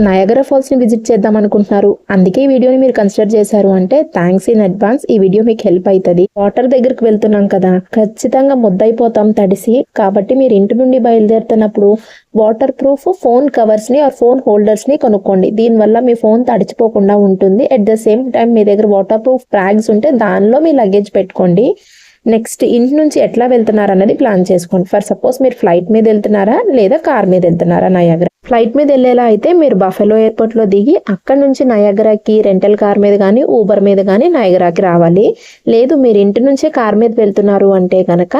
Niagara falls ని visit చేద్దాం అనుకుంటున్నారు, అందుకే ఈ వీడియోని మీరు కన్సిడర్ చేశారు అంటే థ్యాంక్స్ ఇన్ అడ్వాన్స్. ఈ వీడియో మీకు హెల్ప్ అవుతుంది. వాటర్ దగ్గరికి వెళ్తున్నాం కదా, ఖచ్చితంగా ముద్దైపోతాం తడిసి. కాబట్టి మీరు ఇంటి నుండి బయలుదేరుతున్నప్పుడు వాటర్ ప్రూఫ్ ఫోన్ కవర్స్ ని ఆర్ ఫోన్ హోల్డర్స్ ని కొనుక్కోండి. దీనివల్ల మీ ఫోన్ తడిచిపోకుండా ఉంటుంది. అట్ ద సేమ్ టైం మీ దగ్గర వాటర్ ప్రూఫ్ బ్యాగ్స్ ఉంటే దానిలో మీ లగేజ్ పెట్టుకోండి. నెక్స్ట్ ఇంటి నుంచి ఎట్లా వెళ్తున్నారు అన్నది ప్లాన్ చేసుకోండి. ఫర్ సపోజ్ మీరు ఫ్లైట్ మీద వెళ్తున్నారా లేదా కార్ మీద వెళ్తున్నారా నయాగరా. ఫ్లైట్ మీద వెళ్ళేలా అయితే మీరు బఫెలో ఎయిర్పోర్ట్ లో దిగి అక్కడ నుంచి నయాగరాకి రెంటల్ కార్ మీద కానీ ఊబర్ మీద కానీ నయాగరాకి రావాలి. లేదు మీరు ఇంటి నుంచే కార్ మీద వెళ్తున్నారు అంటే కనుక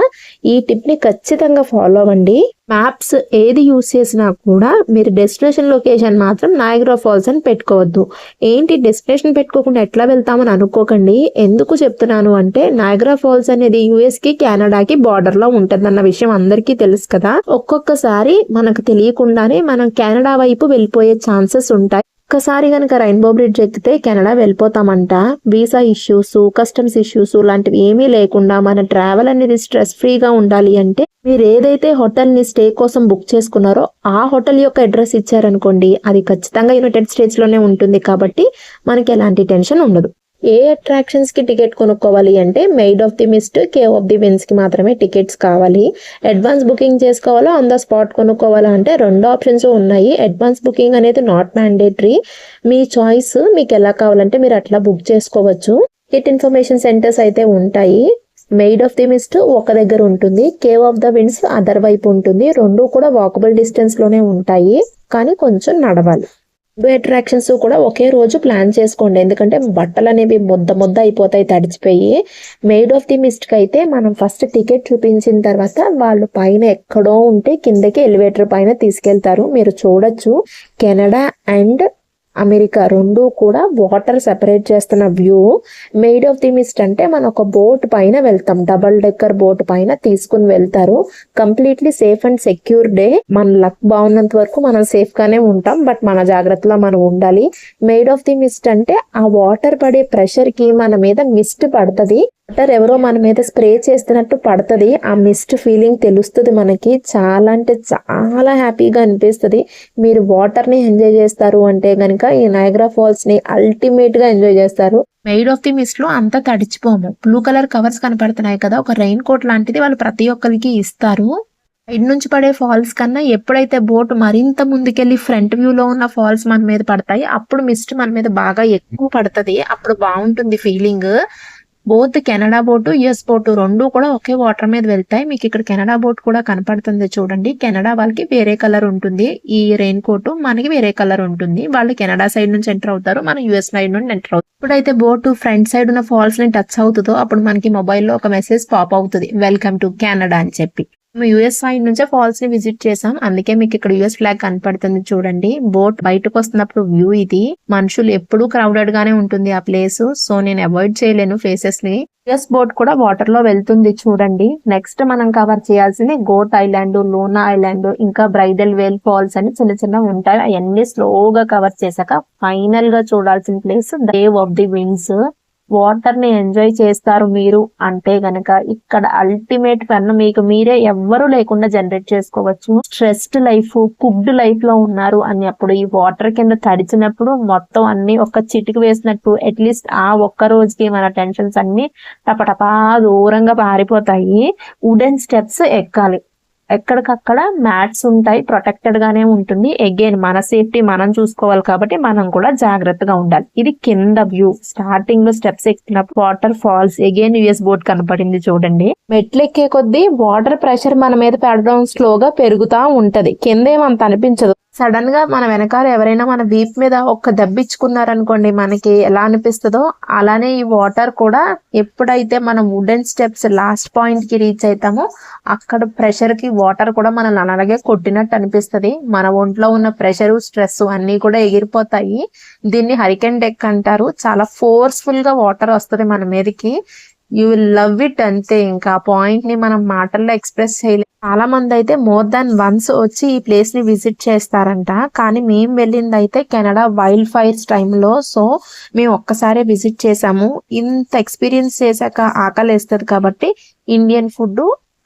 ఈ టిప్ ని ఖచ్చితంగా ఫాలో అవ్వండి. మ్యాప్స్ ఏది యూస్ చేసినా కూడా మీరు డెస్టినేషన్ లొకేషన్ మాత్రం నయాగరా ఫాల్స్ అని పెట్టుకోవద్దు. ఏంటి డెస్టినేషన్ పెట్టుకోకుండా ఎట్లా వెళ్తామని అనుకోకండి. ఎందుకు చెప్తున్నాను అంటే నయాగరా ఫాల్స్ అనేది యుఎస్ కి కెనడాకి బార్డర్ లో ఉంటదన్న విషయం అందరికీ తెలుసు కదా. ఒక్కొక్కసారి మనకు తెలియకుండానే మనం కెనడా వైపు వెళ్ళిపోయే ఛాన్సెస్ ఉంటాయి. ఒక్కసారి కనుక రెయిన్బో బ్రిడ్జ్ ఎక్కితే కెనడా వెళ్ళిపోతామంట. వీసా ఇష్యూస్, కస్టమ్స్ ఇష్యూస్ లాంటివి ఏమీ లేకుండా మన ట్రావెల్ అనేది స్ట్రెస్ ఫ్రీగా ఉండాలి అంటే మీరు ఏదైతే హోటల్ ని స్టే కోసం బుక్ చేసుకున్నారో ఆ హోటల్ యొక్క అడ్రస్ ఇచ్చారనుకోండి, అది ఖచ్చితంగా యునైటెడ్ స్టేట్స్ లోనే ఉంటుంది. కాబట్టి మనకి ఎలాంటి టెన్షన్ ఉండదు. ఏ అట్రాక్షన్స్ కి టికెట్ కొనుక్కోవాలి అంటే maid of the mist, cave of the winds కి మాత్రమే టికెట్స్ కావాలి. అడ్వాన్స్ బుకింగ్ చేసుకోవాలా ఆన్ ద స్పాట్ కొనుక్కోవాలా అంటే రెండు ఆప్షన్స్ ఉన్నాయి. అడ్వాన్స్ బుకింగ్ అనేది నాట్ మ్యాండేటరీ, మీ చాయిస్. మీకు ఎలా కావాలంటే మీరు అట్లా బుక్ చేసుకోవచ్చు. టికెట్ ఇన్ఫర్మేషన్ సెంటర్స్ అయితే ఉంటాయి. మెయిడ్ ఆఫ్ ది మిస్ట్ ఒక దగ్గర ఉంటుంది, cave of the winds other వైపు ఉంటుంది. రెండు కూడా వాకబుల్ డిస్టెన్స్ లోనే ఉంటాయి, కానీ కొంచెం నడవాలి. అట్రాక్షన్స్ కూడా ఒకే రోజు ప్లాన్ చేసుకోండి, ఎందుకంటే బట్టలు అనేవి ముద్ద అయిపోతాయి తడిచిపోయి. మెయిడ్ ఆఫ్ ది మిస్ట్ కి అయితే మనం ఫస్ట్ టికెట్ చూపించిన తర్వాత వాళ్ళు పైన ఎక్కడో ఉంటే కిందకి ఎలివేటర్ పైన తీసుకెళ్తారు. మీరు చూడొచ్చు కెనడా అండ్ అమెరికా రెండు కూడా వాటర్ సెపరేట్ చేస్తున్న view. Maid of the mist అంటే మనం ఒక బోట్ పైన వెళ్తాం, డబుల్ డెక్కర్ బోట్ పైన తీసుకుని వెళ్తారు. Completely safe and secure day. మన లక్ బాగున్నంత వరకు మనం సేఫ్ గానే ఉంటాం, బట్ మన జాగ్రత్తలో మనం ఉండాలి. మెయిడ్ ఆఫ్ ది మిస్ట్ అంటే ఆ వాటర్ పడే ప్రెషర్ కి మన మీద మిస్ట్ పడుతుంది. వాటర్ ఎవరో మన మీద స్ప్రే చేస్తున్నట్టు పడుతుంది. ఆ మిస్ట్ ఫీలింగ్ తెలుస్తుంది మనకి. చాలా అంటే చాలా హ్యాపీగా అనిపిస్తుంది. మీరు వాటర్ ని ఎంజాయ్ చేస్తారు అంటే గనుక ఈ నయాగరా ఫాల్స్ ని అల్టిమేట్ గా ఎంజాయ్ చేస్తారు. మెయిడ్ ఆఫ్ ది మిస్ట్ లో అంతా తడిచిపోము. బ్లూ కలర్ కవర్స్ కనపడుతున్నాయి కదా, ఒక రెయిన్ కోట్ లాంటిది వాళ్ళు ప్రతి ఒక్కరికి ఇస్తారు. సైడ్ నుంచి పడే ఫాల్స్ కన్నా ఎప్పుడైతే బోట్ మరింత ముందుకెళ్లి ఫ్రంట్ వ్యూ లో ఉన్న ఫాల్స్ మన మీద పడతాయి, అప్పుడు మిస్ట్ మన మీద బాగా ఎక్కువ పడుతుంది. అప్పుడు బాగుంటుంది feeling. Both Canada boat US boat రెండు కూడా ఒకే వాటర్ మీద వెళ్తాయి. మీకు ఇక్కడ కెనడా బోట్ కూడా కనపడుతుంది చూడండి. కెనడా వాళ్ళకి వేరే కలర్ ఉంటుంది ఈ రెయిన్ కోట్, మనకి వేరే కలర్ ఉంటుంది. వాళ్ళు కెనడా సైడ్ నుంచి ఎంటర్ అవుతారు, మనం యుఎస్ సైడ్ నుండి ఎంటర్ అవుతాం. ఇప్పుడైతే బోటు ఫ్రంట్ సైడ్ ఉన్న ఫాల్స్ ని టచ్ అవుతుందో అప్పుడు మనకి మొబైల్లో ఒక మెసేజ్ పాప్ అవుతుంది, వెల్కమ్ టు కెనడా అని చెప్పి. మేము యుఎస్ సైడ్ నుంచే ఫాల్స్ ని విజిట్ చేసాం, అందుకే మీకు ఇక్కడ యుఎస్ ఫ్లాగ్ కనపడుతుంది చూడండి. బోట్ బయటకు వస్తున్నప్పుడు వ్యూ ఇది. మనుషులు ఎప్పుడూ క్రౌడెడ్ గానే ఉంటుంది ఆ ప్లేస్, సో నేను అవాయిడ్ చేయలేను ఫేసెస్ ని. యుఎస్ బోట్ కూడా వాటర్ లో వెళ్తుంది చూడండి. నెక్స్ట్ మనం కవర్ చేయాల్సింది గోట్ ఐలాండ్, లూనా ఐలాండ్, ఇంకా బ్రైడల్ వేల్ ఫాల్స్ అని చిన్న చిన్న ఉంటాయి. అవన్నీ స్లోగా కవర్ చేశాక ఫైనల్ గా చూడాల్సిన place cave of the winds. Water ని ఎంజాయ్ చేస్తారు మీరు అంటే గనక ఇక్కడ అల్టిమేట్ ఫన్ మీకు మీరే ఎవ్వరు లేకుండా జనరేట్ చేసుకోవచ్చు. స్ట్రెస్డ్ లైఫ్, కుక్డ్ లైఫ్ లో ఉన్నారు అని అప్పుడు ఈ వాటర్ కింద తడిచినప్పుడు మొత్తం అన్ని ఒక్క చిటికి వేసినట్టు అట్లీస్ట్ ఆ ఒక్క రోజుకి మన టెన్షన్స్ అన్ని టపటపా దూరంగా పారిపోతాయి. వుడెన్ స్టెప్స్ ఎక్కాలి, ఎక్కడికక్కడ మ్యాట్స్ ఉంటాయి, ప్రొటెక్టెడ్ గానే ఉంటుంది. అగైన్ మన సేఫ్టీ మనం చూసుకోవాలి కాబట్టి మనం కూడా జాగ్రత్తగా ఉండాలి. ఇది కింద వ్యూ. స్టార్టింగ్ లో స్టెప్స్ ఎక్కినప్పుడు waterfalls, again US boat కనపడింది చూడండి. మెట్లు ఎక్కే కొద్దీ వాటర్ ప్రెషర్ మన మీద పడడం స్లోగా పెరుగుతా ఉంటది. కింద ఏమంత అనిపించదు. సడన్ గా మన వెనకాల ఎవరైనా మన వీప్ మీద ఒక్క దెబ్బిచ్చుకున్నారనుకోండి, మనకి ఎలా అనిపిస్తుందో అలానే ఈ వాటర్ కూడా ఎప్పుడైతే మనం వుడెన్ స్టెప్స్ లాస్ట్ పాయింట్ కి రీచ్ అవుతామో అక్కడ ప్రెషర్ కి వాటర్ కూడా మనల్ని అలాగే కొట్టినట్టు అనిపిస్తుంది. మన ఒంట్లో ఉన్న ప్రెషర్, స్ట్రెస్ అన్ని కూడా ఎగిరిపోతాయి. దీన్ని హరికెన్ డెక్ అంటారు. చాలా ఫోర్స్ఫుల్ గా వాటర్ వస్తుంది మన మీదకి. యూ విల్ లవ్ ఇట్ అంతే. ఇంకా ఆ పాయింట్ ని మనం మాటల్లో ఎక్స్ప్రెస్ చేయలేం. చాలా మంది అయితే మోర్ దాన్ వన్స్ వచ్చి ఈ ప్లేస్ ని విజిట్ చేస్తారంట, కానీ మేము వెళ్ళింది అయితే కెనడా వైల్డ్ ఫైర్స్ టైంలో. సో మేము ఒక్కసారి విజిట్ చేసాము. ఇంత ఎక్స్పీరియన్స్ చేశాక ఆకలి వేస్తుంది కాబట్టి ఇండియన్ ఫుడ్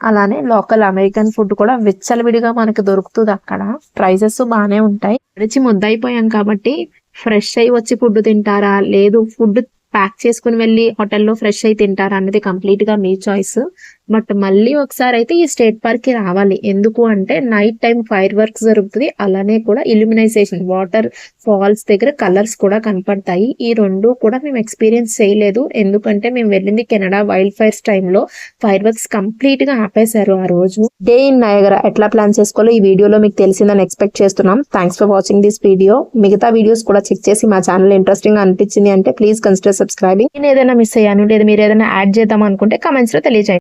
అలానే లోకల్ అమెరికన్ ఫుడ్ కూడా విచ్చలవిడిగా మనకి దొరుకుతుంది అక్కడ. ప్రైజెస్ బాగానే ఉంటాయి. నడిచి ముద్దయిపోయాం కాబట్టి ఫ్రెష్ అయ్యి వచ్చి ఫుడ్ తింటారా, లేదు ఫుడ్ ప్యాక్ చేసుకుని వెళ్ళి హోటల్లో ఫ్రెష్ అయి తింటారా అన్నది కంప్లీట్ గా మీ చాయిస్. బట్ మళ్ళీ ఒకసారి అయితే ఈ స్టేట్ పార్క్ కి రావాలి. ఎందుకు అంటే నైట్ టైం ఫైర్ వర్క్స్ జరుగుతుంది, అలానే కూడా ఇల్యూమినైజేషన్ వాటర్ ఫాల్స్ దగ్గర కలర్స్ కూడా కనపడతాయి. ఈ రెండు కూడా మేము ఎక్స్పీరియన్స్ చేయలేదు, ఎందుకంటే మేము వెళ్ళింది కెనడా వైల్డ్ ఫైర్స్ టైంలో. ఫైర్ వర్క్స్ కంప్లీట్ గా ఆపేశారు ఆ రోజు. డే ఇన్ నయాగరా ఎట్లా ప్లాన్ చేసుకోవాలో ఈ వీడియోలో మీకు తెలిసిందని ఎక్స్పెక్ట్ చేస్తున్నాం. Thanks for watching this video. మిగతా వీడియోస్ కూడా చెక్ చేసి మా ఛానల్ ఇంట్రెస్టింగ్ గా అనిపించింది అంటే ప్లీజ్ కన్సిడర్ సబ్స్క్రైబింగ్. నేను ఏదైనా మిస్ అయ్యాను లేదా మీరు ఏదైనా యాడ్ చేద్దాం అనుకుంటే కామెంట్స్ లో తెలియజేయండి.